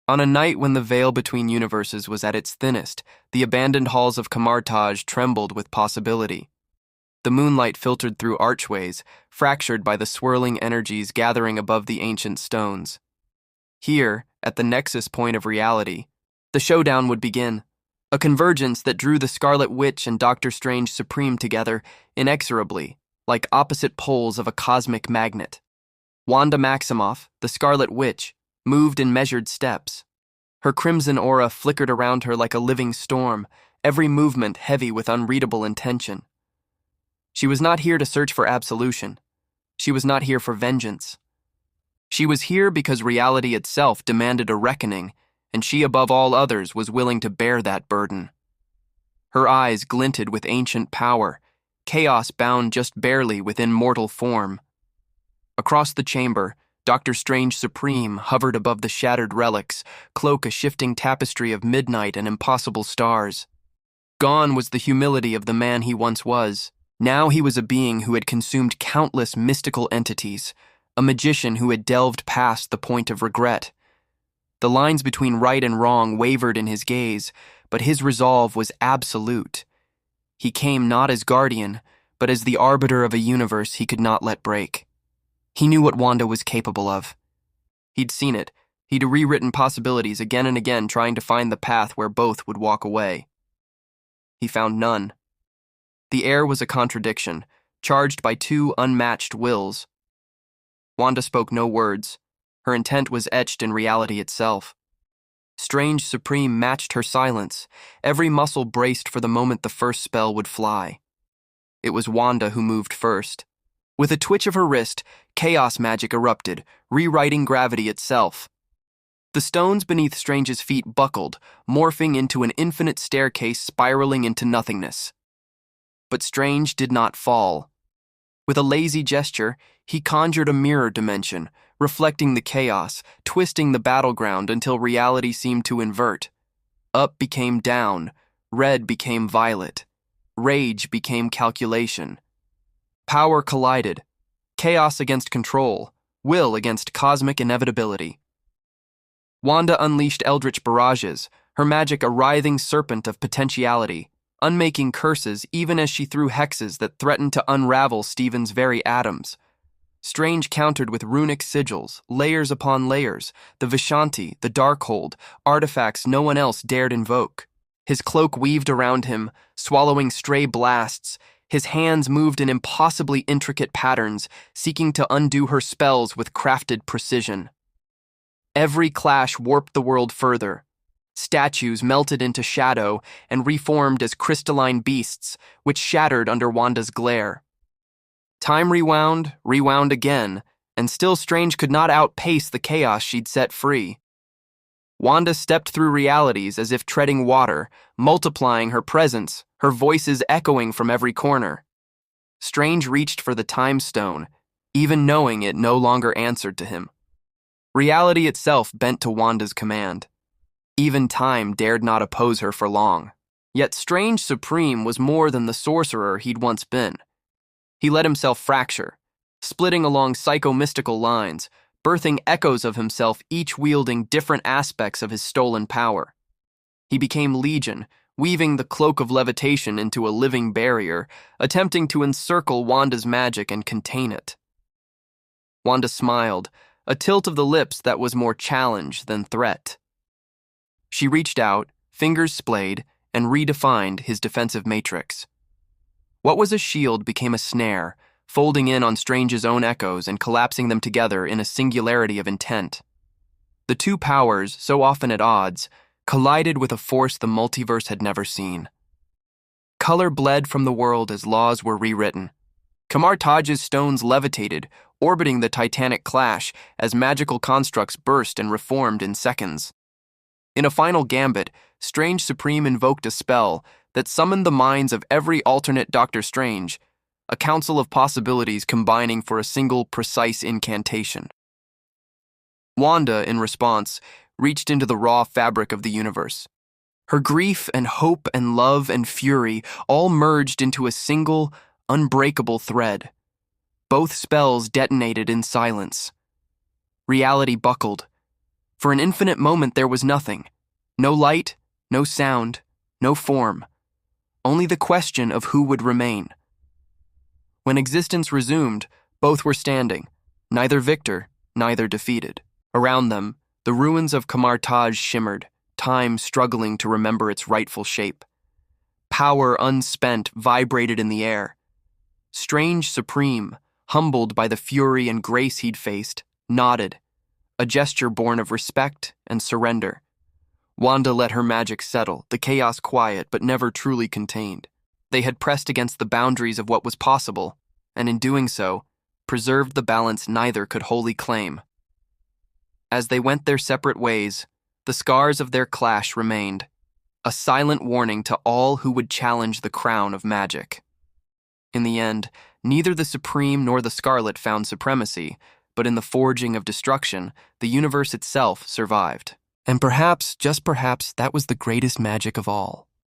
On a night when the veil between universes was at its thinnest, the abandoned halls of Camartage trembled with possibility. The moonlight filtered through archways, fractured by the swirling energies gathering above the ancient stones. Here, at the nexus point of reality, the showdown would begin, a convergence that drew the Scarlet Witch and Doctor Strange Supreme together inexorably, like opposite poles of a cosmic magnet. Wanda Maximoff, the Scarlet Witch, moved in measured steps. Her crimson aura flickered around her like a living storm, every movement heavy with unreadable intention. She was not here to search for absolution. She was not here for vengeance. She was here because reality itself demanded a reckoning, and she above all others was willing to bear that burden. Her eyes glinted with ancient power, chaos bound just barely within mortal form. Across the chamber, Doctor Strange Supreme hovered above the shattered relics, cloak a shifting tapestry of midnight and impossible stars. Gone was the humility of the man he once was. Now he was a being who had consumed countless mystical entities, a magician who had delved past the point of regret. The lines between right and wrong wavered in his gaze, but his resolve was absolute. He came not as guardian, but as the arbiter of a universe he could not let break. He knew what Wanda was capable of. He'd seen it. He'd rewritten possibilities again and again, trying to find the path where both would walk away. He found none. The air was a contradiction, charged by two unmatched wills. Wanda spoke no words. Her intent was etched in reality itself. Strange Supreme matched her silence, every muscle braced for the moment the first spell would fly. It was Wanda who moved first. With a twitch of her wrist, chaos magic erupted, rewriting gravity itself. The stones beneath Strange's feet buckled, morphing into an infinite staircase spiraling into nothingness. But Strange did not fall. With a lazy gesture, he conjured a mirror dimension, reflecting the chaos, twisting the battleground until reality seemed to invert. Up became down, red became violet, rage became calculation. Power collided, chaos against control, will against cosmic inevitability. Wanda unleashed eldritch barrages, her magic a writhing serpent of potentiality, unmaking curses even as she threw hexes that threatened to unravel Stephen's very atoms. Strange countered with runic sigils, layers upon layers, the Vishanti, the Darkhold, artifacts no one else dared invoke. His cloak weaved around him, swallowing stray blasts. His hands moved in impossibly intricate patterns, seeking to undo her spells with crafted precision. Every clash warped the world further. Statues melted into shadow and reformed as crystalline beasts, which shattered under Wanda's glare. Time rewound again, and still Strange could not outpace the chaos she'd set free. Wanda stepped through realities as if treading water, multiplying her presence, her voices echoing from every corner. Strange reached for the time stone, even knowing it no longer answered to him. Reality itself bent to Wanda's command. Even time dared not oppose her for long. Yet Strange Supreme was more than the sorcerer he'd once been. He let himself fracture, splitting along psycho-mystical lines, birthing echoes of himself, each wielding different aspects of his stolen power. He became Legion, weaving the cloak of levitation into a living barrier, attempting to encircle Wanda's magic and contain it. Wanda smiled, a tilt of the lips that was more challenge than threat. She reached out, fingers splayed, and redefined his defensive matrix. What was a shield became a snare, folding in on Strange's own echoes and collapsing them together in a singularity of intent. The two powers, so often at odds, collided with a force the multiverse had never seen. Color bled from the world as laws were rewritten. Camartage's stones levitated, orbiting the titanic clash as magical constructs burst and reformed in seconds. In a final gambit, Strange Supreme invoked a spell that summoned the minds of every alternate Doctor Strange, a council of possibilities combining for a single precise incantation. Wanda, in response, reached into the raw fabric of the universe. Her grief and hope and love and fury all merged into a single, unbreakable thread. Both spells detonated in silence. Reality buckled. For an infinite moment there was nothing. No light, no sound, no form. Only the question of who would remain. When existence resumed, both were standing, neither victor, neither defeated. Around them, the ruins of Camartage shimmered, time struggling to remember its rightful shape. Power unspent vibrated in the air. Strange Supreme, humbled by the fury and grace he'd faced, nodded, a gesture born of respect and surrender. Wanda let her magic settle, the chaos quiet but never truly contained. They had pressed against the boundaries of what was possible, and in doing so, preserved the balance neither could wholly claim. As they went their separate ways, the scars of their clash remained, a silent warning to all who would challenge the crown of magic. In the end, neither the Supreme nor the Scarlet found supremacy, but in the forging of destruction, the universe itself survived. And perhaps, just perhaps, that was the greatest magic of all.